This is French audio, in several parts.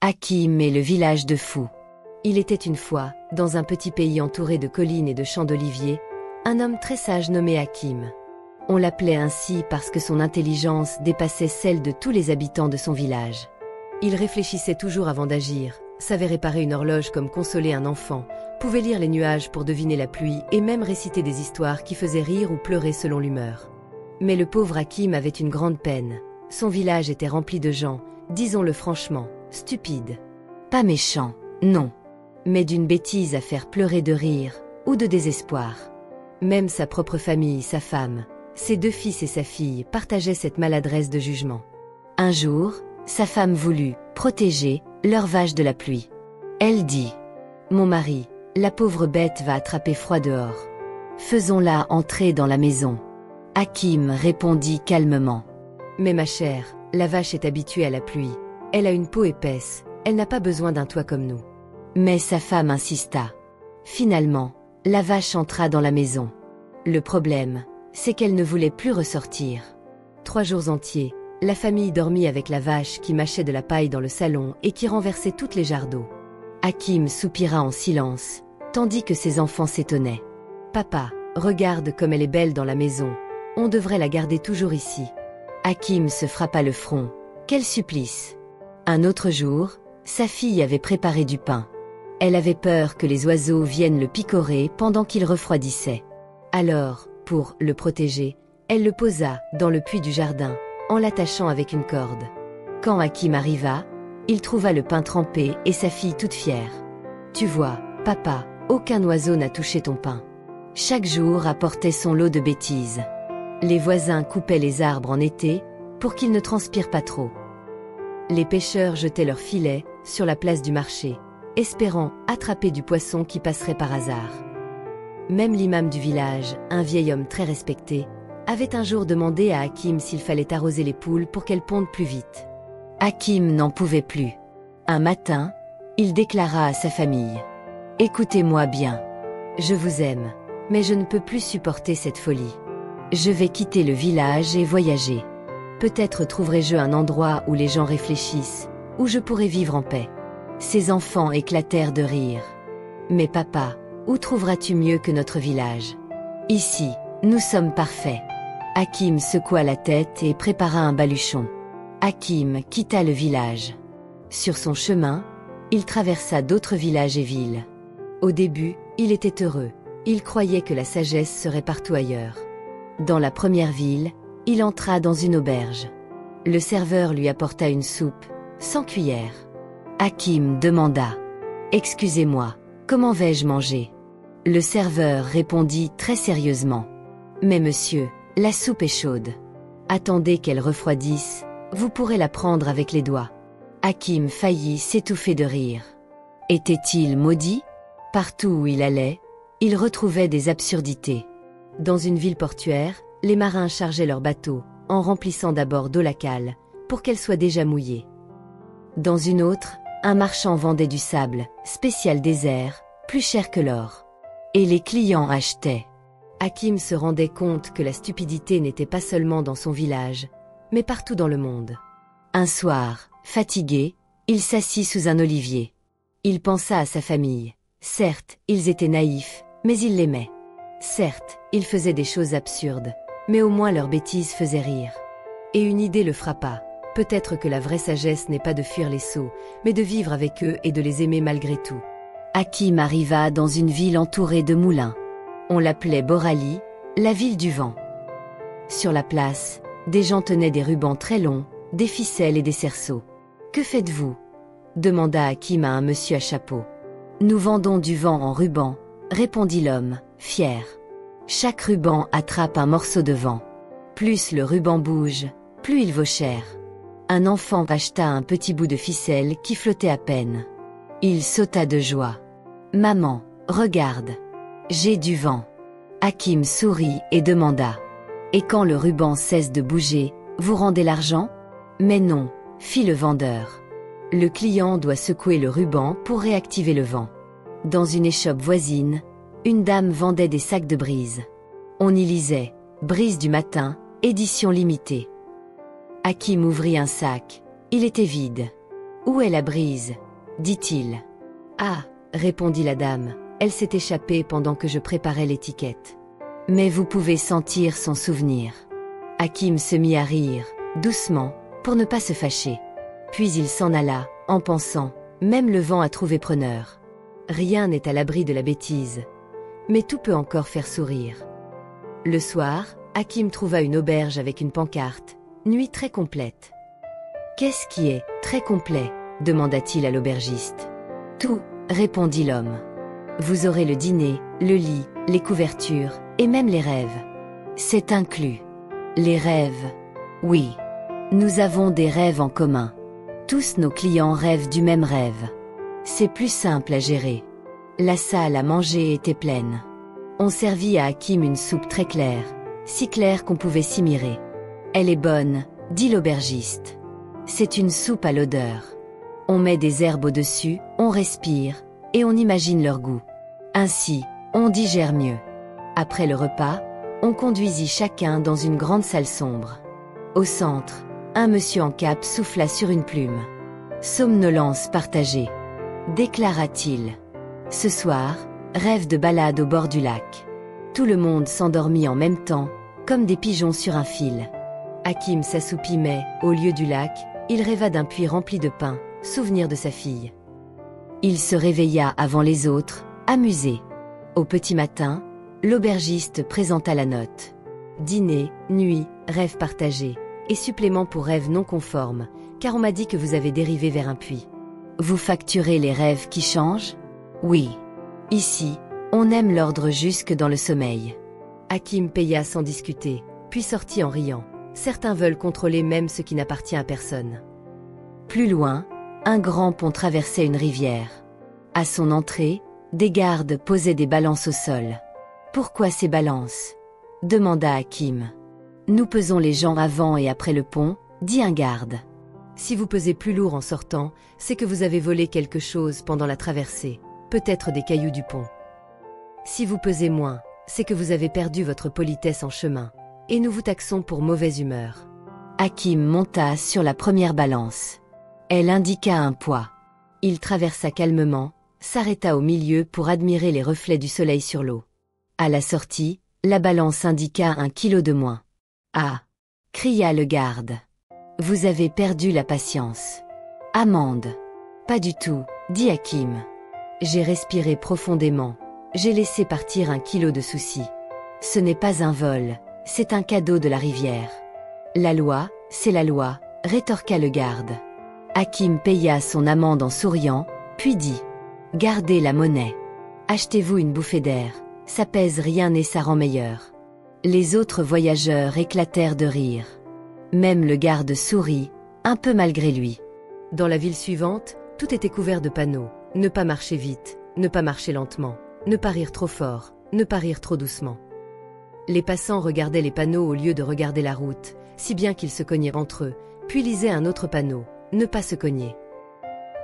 Hakim et le village de fous. Il était une fois, dans un petit pays entouré de collines et de champs d'oliviers, un homme très sage nommé Hakim. On l'appelait ainsi parce que son intelligence dépassait celle de tous les habitants de son village. Il réfléchissait toujours avant d'agir, savait réparer une horloge comme consoler un enfant, pouvait lire les nuages pour deviner la pluie et même réciter des histoires qui faisaient rire ou pleurer selon l'humeur. Mais le pauvre Hakim avait une grande peine. Son village était rempli de gens, disons-le franchement, stupides. Pas méchants, non, mais d'une bêtise à faire pleurer de rire ou de désespoir. Même sa propre famille, sa femme, ses 2 fils et sa fille partageaient cette maladresse de jugement. Un jour, sa femme voulut protéger leur vache de la pluie. Elle dit « Mon mari, la pauvre bête va attraper froid dehors. Faisons-la entrer dans la maison. » Hakim répondit calmement « Mais ma chère, la vache est habituée à la pluie. Elle a une peau épaisse, elle n'a pas besoin d'un toit comme nous. » Mais sa femme insista. Finalement, la vache entra dans la maison. Le problème, c'est qu'elle ne voulait plus ressortir. 3 jours entiers, la famille dormit avec la vache qui mâchait de la paille dans le salon et qui renversait toutes les jarres d'eau. Hakim soupira en silence, tandis que ses enfants s'étonnaient. « Papa, regarde comme elle est belle dans la maison. On devrait la garder toujours ici. » Hakim se frappa le front. Quel supplice! Un autre jour, sa fille avait préparé du pain. Elle avait peur que les oiseaux viennent le picorer pendant qu'il refroidissait. Alors, pour le protéger, elle le posa dans le puits du jardin, en l'attachant avec une corde. Quand Hakim arriva, il trouva le pain trempé et sa fille toute fière. « Tu vois, papa, aucun oiseau n'a touché ton pain. » Chaque jour apportait son lot de bêtises. Les voisins coupaient les arbres en été pour qu'ils ne transpirent pas trop. Les pêcheurs jetaient leurs filets sur la place du marché, espérant attraper du poisson qui passerait par hasard. Même l'imam du village, un vieil homme très respecté, avait un jour demandé à Hakim s'il fallait arroser les poules pour qu'elles pondent plus vite. Hakim n'en pouvait plus. Un matin, il déclara à sa famille « Écoutez-moi bien. Je vous aime, mais je ne peux plus supporter cette folie. Je vais quitter le village et voyager. Peut-être trouverai-je un endroit où les gens réfléchissent, où je pourrai vivre en paix. » Ses enfants éclatèrent de rire. « Mais papa, où trouveras-tu mieux que notre village? Ici, nous sommes parfaits. » Hakim secoua la tête et prépara un baluchon. Hakim quitta le village. Sur son chemin, il traversa d'autres villages et villes. Au début, il était heureux. Il croyait que la sagesse serait partout ailleurs. Dans la première ville, il entra dans une auberge. Le serveur lui apporta une soupe, sans cuillère. Hakim demanda « Excusez-moi, comment vais-je manger ?» Le serveur répondit très sérieusement « Mais monsieur, la soupe est chaude. Attendez qu'elle refroidisse, vous pourrez la prendre avec les doigts. » Hakim faillit s'étouffer de rire. Était-il maudit? Partout où il allait, il retrouvait des absurdités. Dans une ville portuaire, les marins chargeaient leurs bateaux, en remplissant d'abord d'eau locale, pour qu'elle soit déjà mouillée. Dans une autre, un marchand vendait du sable, spécial désert, plus cher que l'or. Et les clients achetaient. Hakim se rendait compte que la stupidité n'était pas seulement dans son village, mais partout dans le monde. Un soir, fatigué, il s'assit sous un olivier. Il pensa à sa famille. Certes, ils étaient naïfs, mais il l'aimaient. Certes, ils faisaient des choses absurdes, mais au moins leurs bêtises faisaient rire. Et une idée le frappa. Peut-être que la vraie sagesse n'est pas de fuir les sots, mais de vivre avec eux et de les aimer malgré tout. Hakim arriva dans une ville entourée de moulins. On l'appelait Borali, la ville du vent. Sur la place, des gens tenaient des rubans très longs, des ficelles et des cerceaux. « Que faites-vous » demanda Hakim à un monsieur à chapeau. « Nous vendons du vent en ruban » répondit l'homme, fier. Chaque ruban attrape un morceau de vent. Plus le ruban bouge, plus il vaut cher. Un enfant acheta un petit bout de ficelle qui flottait à peine. Il sauta de joie. « Maman, regarde. J'ai du vent. » Hakim sourit et demanda. « Et quand le ruban cesse de bouger, vous rendez l'argent ?» ?»« Mais non, » fit le vendeur. « Le client doit secouer le ruban pour réactiver le vent. » Dans une échoppe voisine, une dame vendait des sacs de brise. On y lisait « Brise du matin, édition limitée. Hakim ouvrit un sac. Il était vide. Où est la brise? Dit-il. Ah, répondit la dame, elle s'est échappée pendant que je préparais l'étiquette. Mais vous pouvez sentir son souvenir. Hakim se mit à rire, doucement, pour ne pas se fâcher. Puis il s'en alla, en pensant, même le vent a trouvé preneur. Rien n'est à l'abri de la bêtise. Mais tout peut encore faire sourire. Le soir, Hakim trouva une auberge avec une pancarte, nuit très complète. Qu'est-ce qui est très complet? Demanda-t-il à l'aubergiste. Tout, répondit l'homme. Vous aurez le dîner, le lit, les couvertures, et même les rêves. C'est inclus. Les rêves. Oui. Nous avons des rêves en commun. Tous nos clients rêvent du même rêve. C'est plus simple à gérer. La salle à manger était pleine. On servit à Hakim une soupe très claire, si claire qu'on pouvait s'y mirer. Elle est bonne, dit l'aubergiste. C'est une soupe à l'odeur. On met des herbes au-dessus, on respire, et on imagine leur goût. Ainsi, on digère mieux. Après le repas, on conduisit chacun dans une grande salle sombre. Au centre, un monsieur en cape souffla sur une plume. Somnolence partagée, déclara-t-il. Ce soir, rêve de balade au bord du lac. Tout le monde s'endormit en même temps, comme des pigeons sur un fil. Hakim s'assoupit mais, au lieu du lac, il rêva d'un puits rempli de pain, souvenir de sa fille. Il se réveilla avant les autres, amusé. Au petit matin, l'aubergiste présenta la note. Dîner, nuit, rêve partagé, et supplément pour rêve non conforme, car on m'a dit que vous avez dérivé vers un puits. Vous facturez les rêves qui changent? Oui. Ici, on aime l'ordre jusque dans le sommeil. Hakim paya sans discuter, puis sortit en riant. Certains veulent contrôler même ce qui n'appartient à personne. Plus loin, un grand pont traversait une rivière. À son entrée, des gardes posaient des balances au sol. Pourquoi ces balances? Demanda Hakim. Nous pesons les gens avant et après le pont, dit un garde. Si vous pesez plus lourd en sortant, c'est que vous avez volé quelque chose pendant la traversée, peut-être des cailloux du pont. Si vous pesez moins, c'est que vous avez perdu votre politesse en chemin, et nous vous taxons pour mauvaise humeur. Hakim monta sur la première balance. Elle indiqua un poids. Il traversa calmement, s'arrêta au milieu pour admirer les reflets du soleil sur l'eau. À la sortie, la balance indiqua 1 kilo de moins. Ah! Cria le garde. Vous avez perdu la patience. Amende. Pas du tout, dit Hakim. J'ai respiré profondément. J'ai laissé partir 1 kilo de soucis. Ce n'est pas un vol, c'est un cadeau de la rivière. La loi, c'est la loi, rétorqua le garde. Hakim paya son amende en souriant, puis dit. Gardez la monnaie. Achetez-vous une bouffée d'air, ça pèse rien et ça rend meilleur. Les autres voyageurs éclatèrent de rire. Même le garde sourit, un peu malgré lui. Dans la ville suivante, tout était couvert de panneaux. Ne pas marcher vite, ne pas marcher lentement, ne pas rire trop fort, ne pas rire trop doucement. Les passants regardaient les panneaux au lieu de regarder la route, si bien qu'ils se cognaient entre eux, puis lisaient un autre panneau, ne pas se cogner.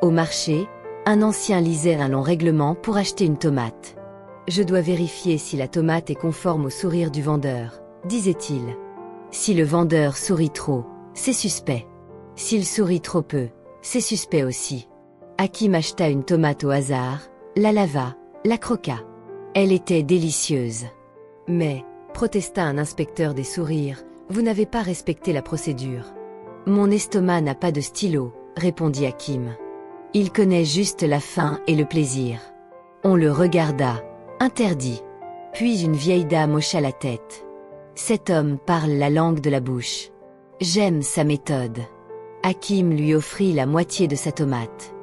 Au marché, un ancien lisait un long règlement pour acheter une tomate. Je dois vérifier si la tomate est conforme au sourire du vendeur, disait-il. Si le vendeur sourit trop, c'est suspect. S'il sourit trop peu, c'est suspect aussi. Hakim acheta une tomate au hasard, la lava, la croqua. Elle était délicieuse. Mais, protesta un inspecteur des sourires, vous n'avez pas respecté la procédure. Mon estomac n'a pas de stylo, répondit Hakim. Il connaît juste la faim et le plaisir. On le regarda, interdit. Puis une vieille dame hocha la tête. Cet homme parle la langue de la bouche. J'aime sa méthode. Hakim lui offrit la moitié de sa tomate.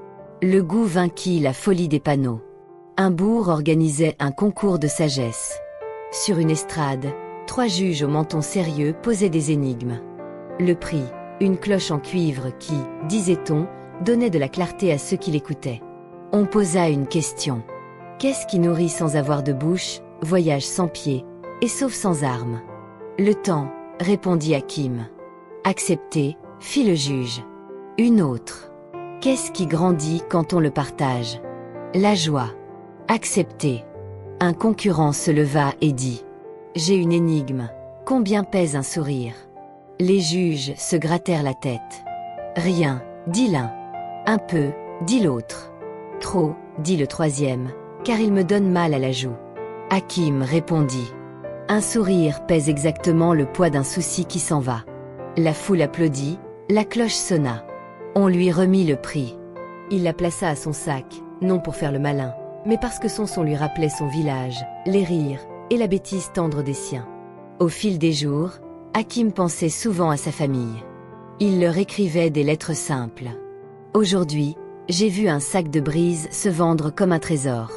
Le goût vainquit la folie des panneaux. Un bourg organisait un concours de sagesse. Sur une estrade, 3 juges au menton sérieux posaient des énigmes. Le prix, une cloche en cuivre qui, disait-on, donnait de la clarté à ceux qui l'écoutaient. On posa une question. Qu'est-ce qui nourrit sans avoir de bouche, voyage sans pied, et sauve sans armes? Le temps, répondit Hakim. Accepté, fit le juge. Une autre. Qu'est-ce qui grandit quand on le partage? La joie. Accepté. Un concurrent se leva et dit. J'ai une énigme. Combien pèse un sourire? Les juges se grattèrent la tête. Rien, dit l'un. Un peu, dit l'autre. Trop, dit le troisième, car il me donne mal à la joue. Hakim répondit. Un sourire pèse exactement le poids d'un souci qui s'en va. La foule applaudit, la cloche sonna. On lui remit le prix. Il la plaça à son sac, non pour faire le malin, mais parce que son son lui rappelait son village, les rires et la bêtise tendre des siens. Au fil des jours, Hakim pensait souvent à sa famille. Il leur écrivait des lettres simples. Aujourd'hui, j'ai vu un sac de brise se vendre comme un trésor.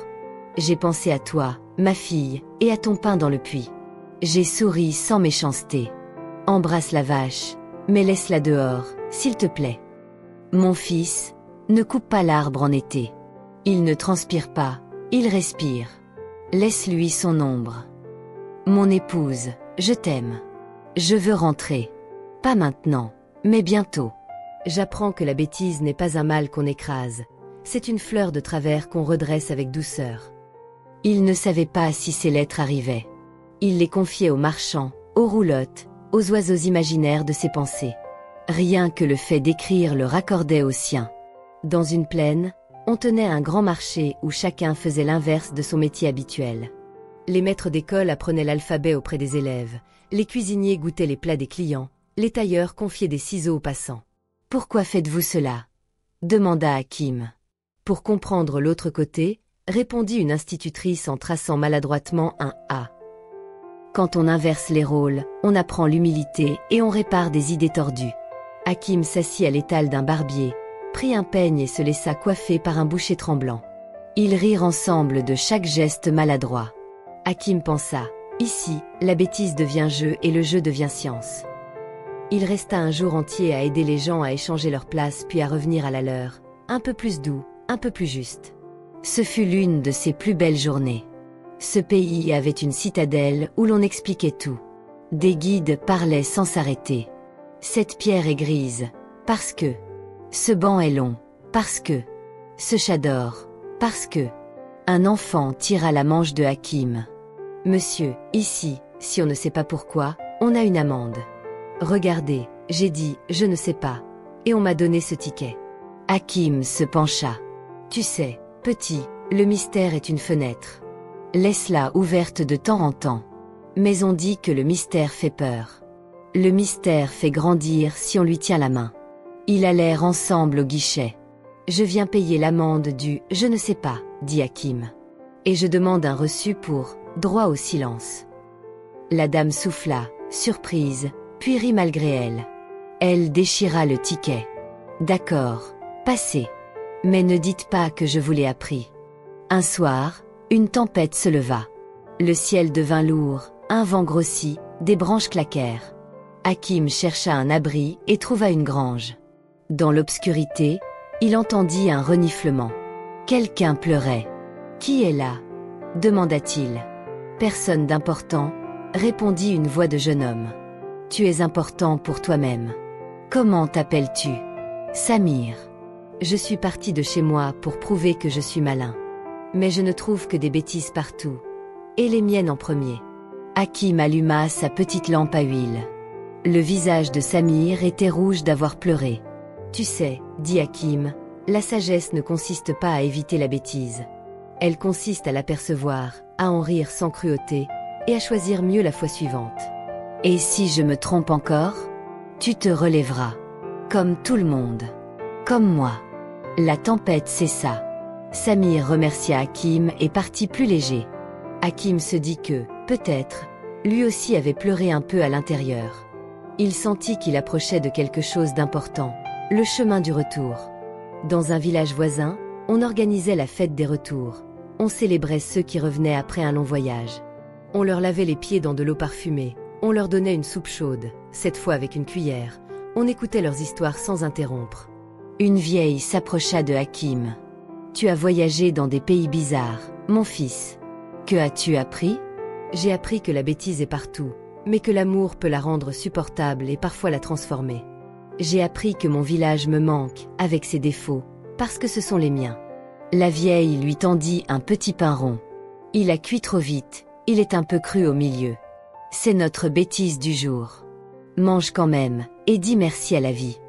J'ai pensé à toi, ma fille, et à ton pain dans le puits. J'ai souri sans méchanceté. Embrasse la vache, mais laisse-la dehors, s'il te plaît. Mon fils, ne coupe pas l'arbre en été. Il ne transpire pas, il respire. Laisse-lui son ombre. Mon épouse, je t'aime. Je veux rentrer. Pas maintenant, mais bientôt. J'apprends que la bêtise n'est pas un mal qu'on écrase, c'est une fleur de travers qu'on redresse avec douceur. Il ne savait pas si ces lettres arrivaient. Il les confiait aux marchands, aux roulottes, aux oiseaux imaginaires de ses pensées. Rien que le fait d'écrire le raccordait au sien. Dans une plaine, on tenait un grand marché où chacun faisait l'inverse de son métier habituel. Les maîtres d'école apprenaient l'alphabet auprès des élèves, les cuisiniers goûtaient les plats des clients, les tailleurs confiaient des ciseaux aux passants. « Pourquoi faites-vous cela » demanda Hakim. « Pour comprendre l'autre côté » répondit une institutrice en traçant maladroitement un « A ». Quand on inverse les rôles, on apprend l'humilité et on répare des idées tordues. Hakim s'assit à l'étal d'un barbier, prit un peigne et se laissa coiffer par un boucher tremblant. Ils rirent ensemble de chaque geste maladroit. Hakim pensa, ici, la bêtise devient jeu et le jeu devient science. Il resta un jour entier à aider les gens à échanger leurs places puis à revenir à la leur, un peu plus doux, un peu plus juste. Ce fut l'une de ses plus belles journées. Ce pays avait une citadelle où l'on expliquait tout. Des guides parlaient sans s'arrêter. Cette pierre est grise, parce que. Ce banc est long, parce que. Ce chat dort, parce que. Un enfant tira la manche de Hakim. Monsieur, ici, si on ne sait pas pourquoi, on a une amende. Regardez, j'ai dit, je ne sais pas. Et on m'a donné ce ticket. Hakim se pencha. Tu sais, petit, le mystère est une fenêtre. Laisse-la ouverte de temps en temps. Mais on dit que le mystère fait peur. Le mystère fait grandir si on lui tient la main. Ils allèrent ensemble au guichet. Je viens payer l'amende du « je ne sais pas », dit Hakim. Et je demande un reçu pour « droit au silence ». La dame souffla, surprise, puis rit malgré elle. Elle déchira le ticket. D'accord, passez. Mais ne dites pas que je vous l'ai appris. Un soir, une tempête se leva. Le ciel devint lourd, un vent grossit, des branches claquèrent. Hakim chercha un abri et trouva une grange. Dans l'obscurité, il entendit un reniflement. Quelqu'un pleurait. « Qui est là » demanda-t-il. « Personne d'important » répondit une voix de jeune homme. « Tu es important pour toi-même. Comment t'appelles-tu » ? « Samir. Je suis parti de chez moi pour prouver que je suis malin. Mais je ne trouve que des bêtises partout. Et les miennes en premier. » Hakim alluma sa petite lampe à huile. Le visage de Samir était rouge d'avoir pleuré. « Tu sais, dit Hakim, la sagesse ne consiste pas à éviter la bêtise. Elle consiste à l'apercevoir, à en rire sans cruauté, et à choisir mieux la fois suivante. Et si je me trompe encore, tu te relèveras. Comme tout le monde. Comme moi. » La tempête cessa. Samir remercia Hakim et partit plus léger. Hakim se dit que, peut-être, lui aussi avait pleuré un peu à l'intérieur. Il sentit qu'il approchait de quelque chose d'important, le chemin du retour. Dans un village voisin, on organisait la fête des retours. On célébrait ceux qui revenaient après un long voyage. On leur lavait les pieds dans de l'eau parfumée, on leur donnait une soupe chaude, cette fois avec une cuillère. On écoutait leurs histoires sans interrompre. Une vieille s'approcha de Hakim. « Tu as voyagé dans des pays bizarres, mon fils. Que as-tu appris » ? « J'ai appris que la bêtise est partout, mais que l'amour peut la rendre supportable et parfois la transformer. J'ai appris que mon village me manque, avec ses défauts, parce que ce sont les miens. » La vieille lui tendit un petit pain rond. « Il a cuit trop vite, il est un peu cru au milieu. C'est notre bêtise du jour. » mange quand même, et dis merci à la vie.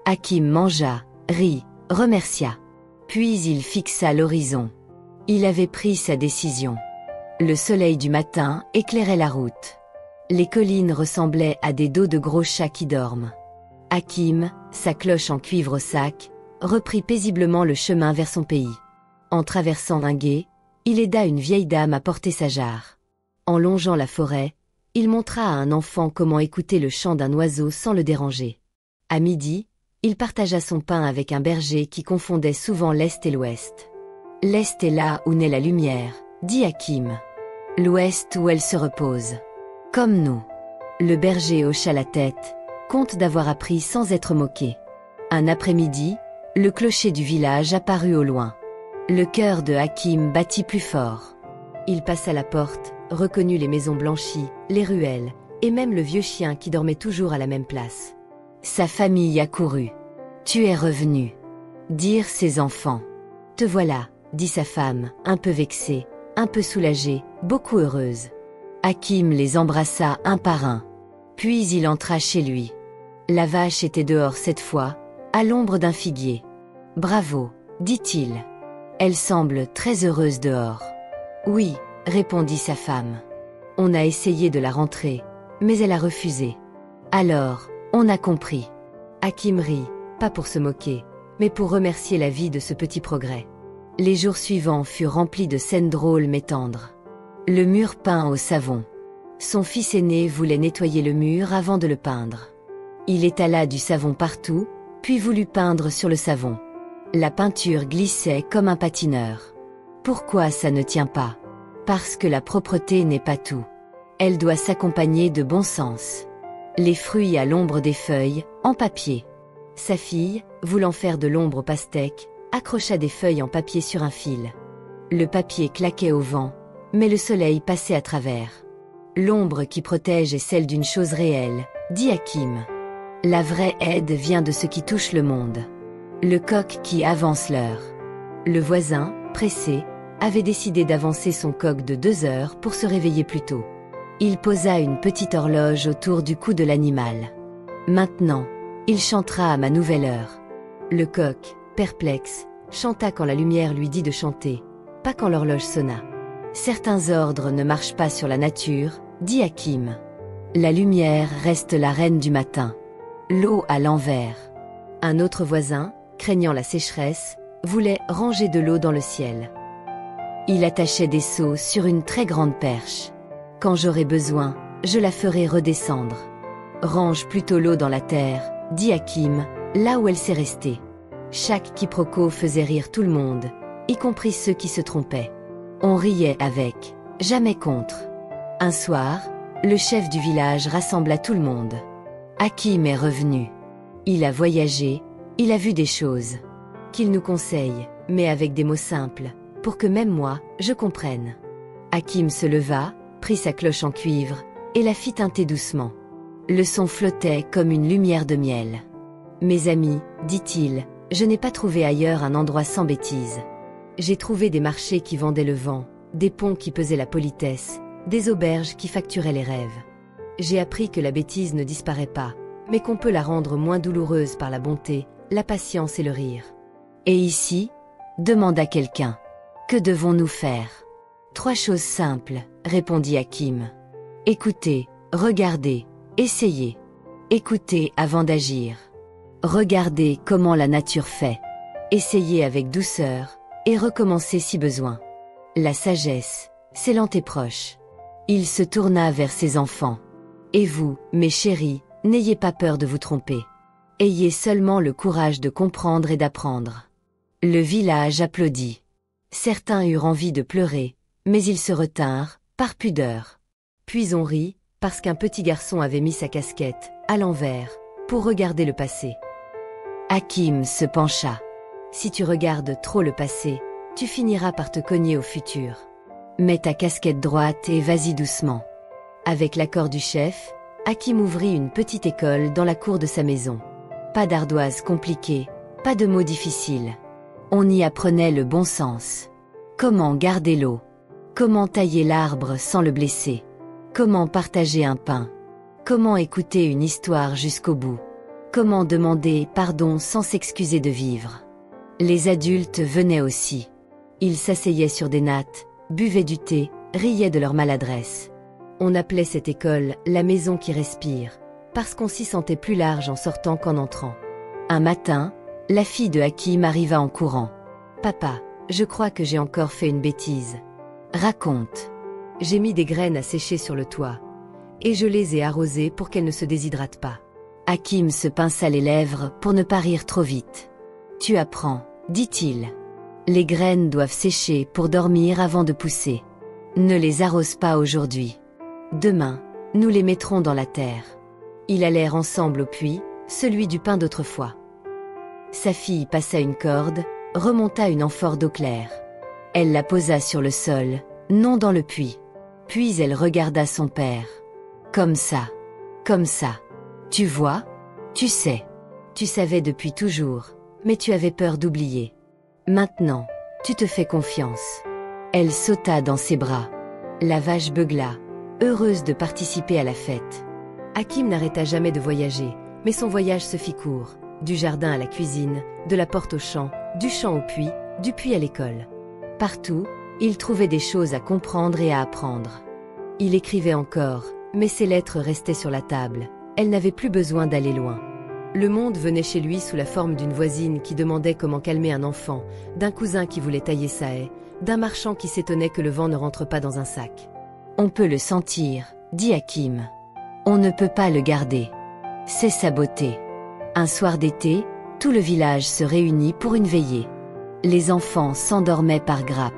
Hakim mangea, rit, remercia. Puis il fixa l'horizon. Il avait pris sa décision. Le soleil du matin éclairait la route. Les collines ressemblaient à des dos de gros chats qui dorment. Hakim, sa cloche en cuivre au sac, reprit paisiblement le chemin vers son pays. En traversant un gué, il aida une vieille dame à porter sa jarre. En longeant la forêt, il montra à un enfant comment écouter le chant d'un oiseau sans le déranger. À midi, il partagea son pain avec un berger qui confondait souvent l'Est et l'Ouest. « L'Est est là où naît la lumière, dit Hakim. L'Ouest où elle se repose. Comme nous. » Le berger hocha la tête, content d'avoir appris sans être moqué. Un après-midi, le clocher du village apparut au loin. Le cœur de Hakim battit plus fort. Il passa la porte, reconnut les maisons blanchies, les ruelles, et même le vieux chien qui dormait toujours à la même place. Sa famille accourut. « Tu es revenu », dirent ses enfants. « Te voilà », dit sa femme, un peu vexée, un peu soulagée, beaucoup heureuse. Hakim les embrassa un par un. Puis il entra chez lui. La vache était dehors cette fois, à l'ombre d'un figuier. « Bravo », dit-il. « Elle semble très heureuse dehors. »« Oui », répondit sa femme. « On a essayé de la rentrer, mais elle a refusé. »« Alors, on a compris. » Hakim rit, pas pour se moquer, mais pour remercier la vie de ce petit progrès. Les jours suivants furent remplis de scènes drôles mais tendres. Le mur peint au savon. Son fils aîné voulait nettoyer le mur avant de le peindre. Il étala du savon partout, puis voulut peindre sur le savon. La peinture glissait comme un patineur. Pourquoi ça ne tient pas? Parce que la propreté n'est pas tout. Elle doit s'accompagner de bon sens. Les fruits à l'ombre des feuilles, en papier. Sa fille, voulant faire de l'ombre au pastèque, accrocha des feuilles en papier sur un fil. Le papier claquait au vent, mais le soleil passait à travers. L'ombre qui protège est celle d'une chose réelle, dit Hakim. La vraie aide vient de ce qui touche le monde. Le coq qui avance l'heure. Le voisin, pressé, avait décidé d'avancer son coq de 2 heures pour se réveiller plus tôt. Il posa une petite horloge autour du cou de l'animal. Maintenant, il chantera à ma nouvelle heure. Le coq, perplexe, chanta quand la lumière lui dit de chanter, pas quand l'horloge sonna. Certains ordres ne marchent pas sur la nature, dit Hakim. La lumière reste la reine du matin. L'eau à l'envers. Un autre voisin, craignant la sécheresse, voulait ranger de l'eau dans le ciel. Il attachait des seaux sur une très grande perche. Quand j'aurai besoin, je la ferai redescendre. Range plutôt l'eau dans la terre, dit Hakim, là où elle s'est restée. Chaque quiproquo faisait rire tout le monde, y compris ceux qui se trompaient. On riait avec, jamais contre. Un soir, le chef du village rassembla tout le monde. Hakim est revenu. Il a voyagé, il a vu des choses. Qu'il nous conseille, mais avec des mots simples, pour que même moi, je comprenne. Hakim se leva, prit sa cloche en cuivre, et la fit tinter doucement. Le son flottait comme une lumière de miel. « Mes amis, dit-il, je n'ai pas trouvé ailleurs un endroit sans bêtises. J'ai trouvé des marchés qui vendaient le vent, des ponts qui pesaient la politesse, des auberges qui facturaient les rêves. J'ai appris que la bêtise ne disparaît pas, mais qu'on peut la rendre moins douloureuse par la bonté, la patience et le rire. Et ici, demanda quelqu'un. Que devons-nous faire? 3 choses simples, répondit Hakim. Écoutez, regardez, essayez. Écoutez avant d'agir. Regardez comment la nature fait. Essayez avec douceur, et recommencez si besoin. La sagesse, c'est lent et proche. Il se tourna vers ses enfants. Et vous, mes chéris, n'ayez pas peur de vous tromper. Ayez seulement le courage de comprendre et d'apprendre. Le village applaudit. Certains eurent envie de pleurer, mais ils se retinrent, par pudeur. Puis on rit, parce qu'un petit garçon avait mis sa casquette, à l'envers, pour regarder le passé. Hakim se pencha. Si tu regardes trop le passé, tu finiras par te cogner au futur. Mets ta casquette droite et vas-y doucement. Avec l'accord du chef, Hakim ouvrit une petite école dans la cour de sa maison. Pas d'ardoise compliquée, pas de mots difficiles. On y apprenait le bon sens. Comment garder l'eau? Comment tailler l'arbre sans le blesser? Comment partager un pain? Comment écouter une histoire jusqu'au bout? Comment demander pardon sans s'excuser de vivre? Les adultes venaient aussi. Ils s'asseyaient sur des nattes, buvaient du thé, riaient de leur maladresse. On appelait cette école « la maison qui respire », parce qu'on s'y sentait plus large en sortant qu'en entrant. Un matin, la fille de Hakim arriva en courant. « Papa, je crois que j'ai encore fait une bêtise. » « Raconte. » « J'ai mis des graines à sécher sur le toit. Et je les ai arrosées pour qu'elles ne se déshydratent pas. » Hakim se pinça les lèvres pour ne pas rire trop vite. « Tu apprends, dit-il. Les graines doivent sécher pour dormir avant de pousser. Ne les arrose pas aujourd'hui. Demain, nous les mettrons dans la terre. » Ils allèrent ensemble au puits, celui du pain d'autrefois. Sa fille passa une corde, remonta une amphore d'eau claire. Elle la posa sur le sol, non dans le puits. Puis elle regarda son père. « Comme ça. Comme ça. Tu vois? Tu sais. Tu savais depuis toujours, mais tu avais peur d'oublier. Maintenant, tu te fais confiance. » Elle sauta dans ses bras. La vache beugla, heureuse de participer à la fête. Hakim n'arrêta jamais de voyager, mais son voyage se fit court. Du jardin à la cuisine, de la porte au champ, du champ au puits, du puits à l'école. Partout, il trouvait des choses à comprendre et à apprendre. Il écrivait encore, mais ses lettres restaient sur la table. Elle n'avait plus besoin d'aller loin. Le monde venait chez lui sous la forme d'une voisine qui demandait comment calmer un enfant, d'un cousin qui voulait tailler sa haie, d'un marchand qui s'étonnait que le vent ne rentre pas dans un sac. « On peut le sentir, » dit Hakim. « On ne peut pas le garder. C'est sa beauté. » Un soir d'été, tout le village se réunit pour une veillée. Les enfants s'endormaient par grappes.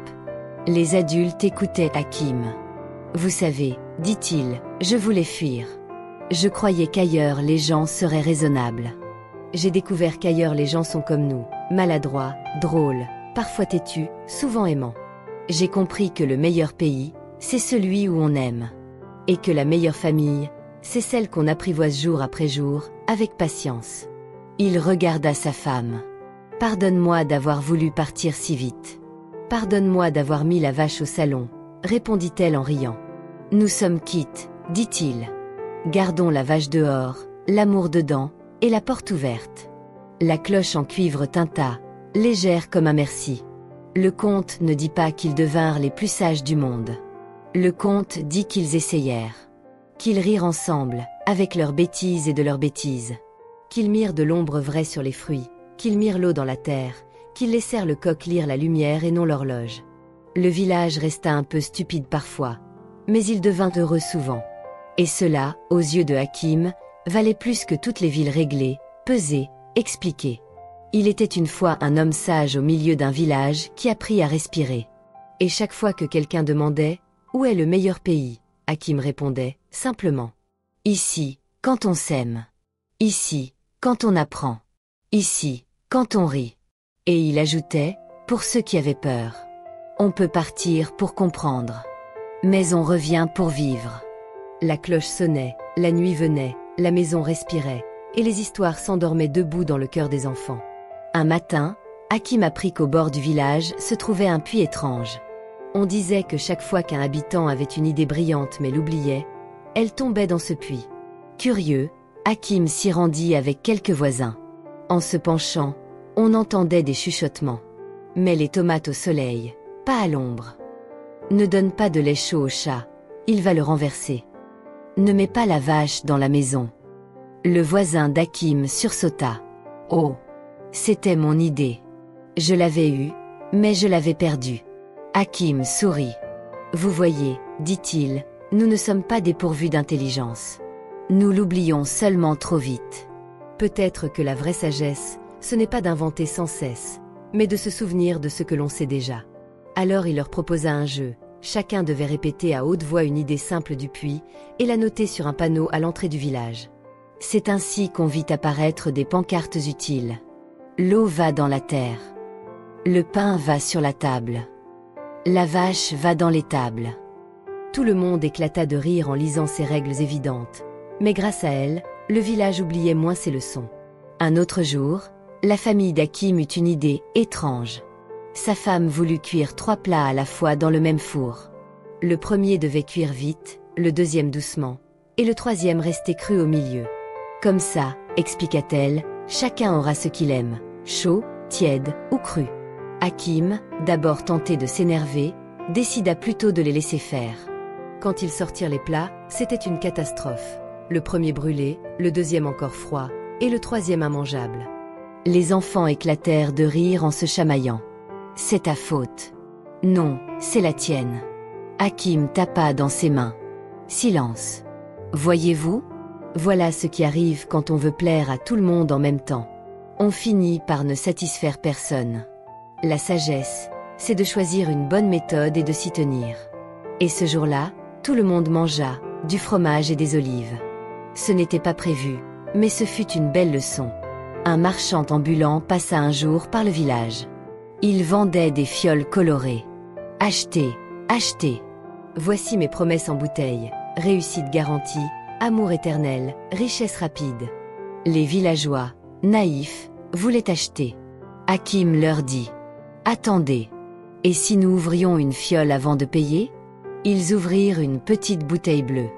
Les adultes écoutaient Hakim. « Vous savez, dit-il, je voulais fuir. Je croyais qu'ailleurs les gens seraient raisonnables. J'ai découvert qu'ailleurs les gens sont comme nous, maladroits, drôles, parfois têtus, souvent aimants. J'ai compris que le meilleur pays, c'est celui où on aime. Et que la meilleure famille, c'est celle qu'on apprivoise jour après jour, avec patience. » Il regarda sa femme. « Pardonne-moi d'avoir voulu partir si vite. Pardonne-moi d'avoir mis la vache au salon, » répondit-elle en riant. « Nous sommes quittes, dit-il. Gardons la vache dehors, l'amour dedans, et la porte ouverte. » La cloche en cuivre tinta, légère comme un merci. Le conte ne dit pas qu'ils devinrent les plus sages du monde. Le conte dit qu'ils essayèrent. Qu'ils rirent ensemble, avec leurs bêtises et de leurs bêtises. Qu'ils mirent de l'ombre vraie sur les fruits, qu'ils mirent l'eau dans la terre, qu'ils laissèrent le coq lire la lumière et non l'horloge. Le village resta un peu stupide parfois, mais il devint heureux souvent. Et cela, aux yeux de Hakim, valait plus que toutes les villes réglées, pesées, expliquées. Il était une fois un homme sage au milieu d'un village qui apprit à respirer. Et chaque fois que quelqu'un demandait « Où est le meilleur pays ?», Hakim répondait, simplement « Ici, quand on s'aime. Ici, quand on apprend. Ici, quand on rit. » Et il ajoutait, pour ceux qui avaient peur, « On peut partir pour comprendre. Mais on revient pour vivre. » La cloche sonnait, la nuit venait, la maison respirait, et les histoires s'endormaient debout dans le cœur des enfants. Un matin, Hakim apprit qu'au bord du village se trouvait un puits étrange. On disait que chaque fois qu'un habitant avait une idée brillante mais l'oubliait, elle tombait dans ce puits. Curieux, Hakim s'y rendit avec quelques voisins. En se penchant, on entendait des chuchotements. « Mets les tomates au soleil, pas à l'ombre. Ne donne pas de lait chaud au chat, il va le renverser. Ne mets pas la vache dans la maison. » Le voisin d'Hakim sursauta. « Oh, c'était mon idée. Je l'avais eue, mais je l'avais perdue. » Hakim sourit. « Vous voyez, dit-il, nous ne sommes pas dépourvus d'intelligence. Nous l'oublions seulement trop vite. Peut-être que la vraie sagesse, ce n'est pas d'inventer sans cesse, mais de se souvenir de ce que l'on sait déjà. » Alors il leur proposa un jeu. Chacun devait répéter à haute voix une idée simple du puits et la noter sur un panneau à l'entrée du village. C'est ainsi qu'on vit apparaître des pancartes utiles. L'eau va dans la terre. Le pain va sur la table. La vache va dans l'étable. Tout le monde éclata de rire en lisant ces règles évidentes. Mais grâce à elles, le village oubliait moins ses leçons. Un autre jour, la famille d'Hakim eut une idée étrange. Sa femme voulut cuire 3 plats à la fois dans le même four. Le premier devait cuire vite, le deuxième doucement, et le troisième restait cru au milieu. Comme ça, expliqua-t-elle, chacun aura ce qu'il aime, chaud, tiède ou cru. Hakim, d'abord tenté de s'énerver, décida plutôt de les laisser faire. Quand ils sortirent les plats, c'était une catastrophe. Le premier brûlé, le deuxième encore froid, et le troisième immangeable. Les enfants éclatèrent de rire en se chamaillant. « C'est ta faute. »« Non, c'est la tienne. » Hakim tapa dans ses mains. Silence. « Voyez-vous ? Voilà ce qui arrive quand on veut plaire à tout le monde en même temps. On finit par ne satisfaire personne. La sagesse, c'est de choisir une bonne méthode et de s'y tenir. » Et ce jour-là, tout le monde mangea, du fromage et des olives. Ce n'était pas prévu, mais ce fut une belle leçon. Un marchand ambulant passa un jour par le village. Il vendait des fioles colorées. « Achetez, achetez. Voici mes promesses en bouteille, réussite garantie, amour éternel, richesse rapide. » Les villageois, naïfs, voulaient acheter. Hakim leur dit « Attendez. Et si nous ouvrions une fiole avant de payer ?» Ils ouvrirent une petite bouteille bleue.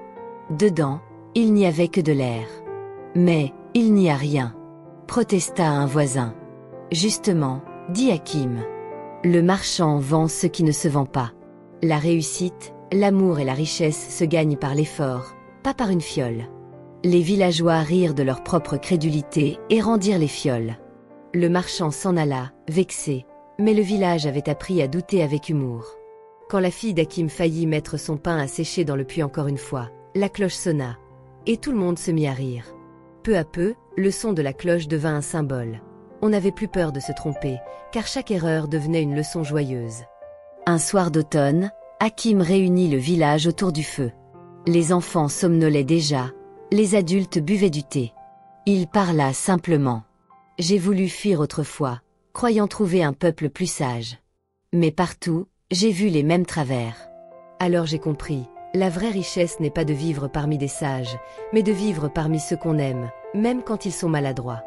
Dedans, il n'y avait que de l'air. « Mais, il n'y a rien », protesta un voisin. « Justement, » dit Hakim. « Le marchand vend ce qui ne se vend pas. La réussite, l'amour et la richesse se gagnent par l'effort, pas par une fiole. » Les villageois rirent de leur propre crédulité et rendirent les fioles. Le marchand s'en alla, vexé, mais le village avait appris à douter avec humour. Quand la fille d'Hakim faillit mettre son pain à sécher dans le puits encore une fois, la cloche sonna, et tout le monde se mit à rire. Peu à peu, le son de la cloche devint un symbole. On n'avait plus peur de se tromper, car chaque erreur devenait une leçon joyeuse. Un soir d'automne, Hakim réunit le village autour du feu. Les enfants somnolaient déjà, les adultes buvaient du thé. Il parla simplement. « J'ai voulu fuir autrefois, croyant trouver un peuple plus sage. Mais partout, j'ai vu les mêmes travers. Alors j'ai compris, la vraie richesse n'est pas de vivre parmi des sages, mais de vivre parmi ceux qu'on aime, même quand ils sont maladroits.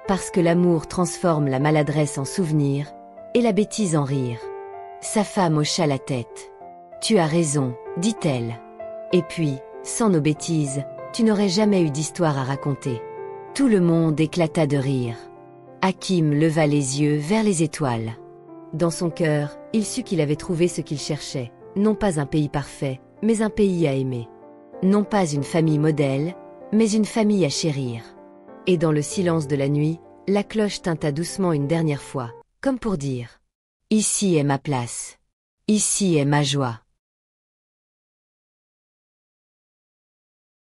Parce que l'amour transforme la maladresse en souvenir, et la bêtise en rire. » Sa femme hocha la tête. « Tu as raison, dit-elle. Et puis, sans nos bêtises, tu n'aurais jamais eu d'histoire à raconter. » Tout le monde éclata de rire. Hakim leva les yeux vers les étoiles. Dans son cœur, il sut qu'il avait trouvé ce qu'il cherchait, non pas un pays parfait, mais un pays à aimer. Non pas une famille modèle, mais une famille à chérir. Et dans le silence de la nuit, la cloche tinta doucement une dernière fois, comme pour dire « Ici est ma place. Ici est ma joie. »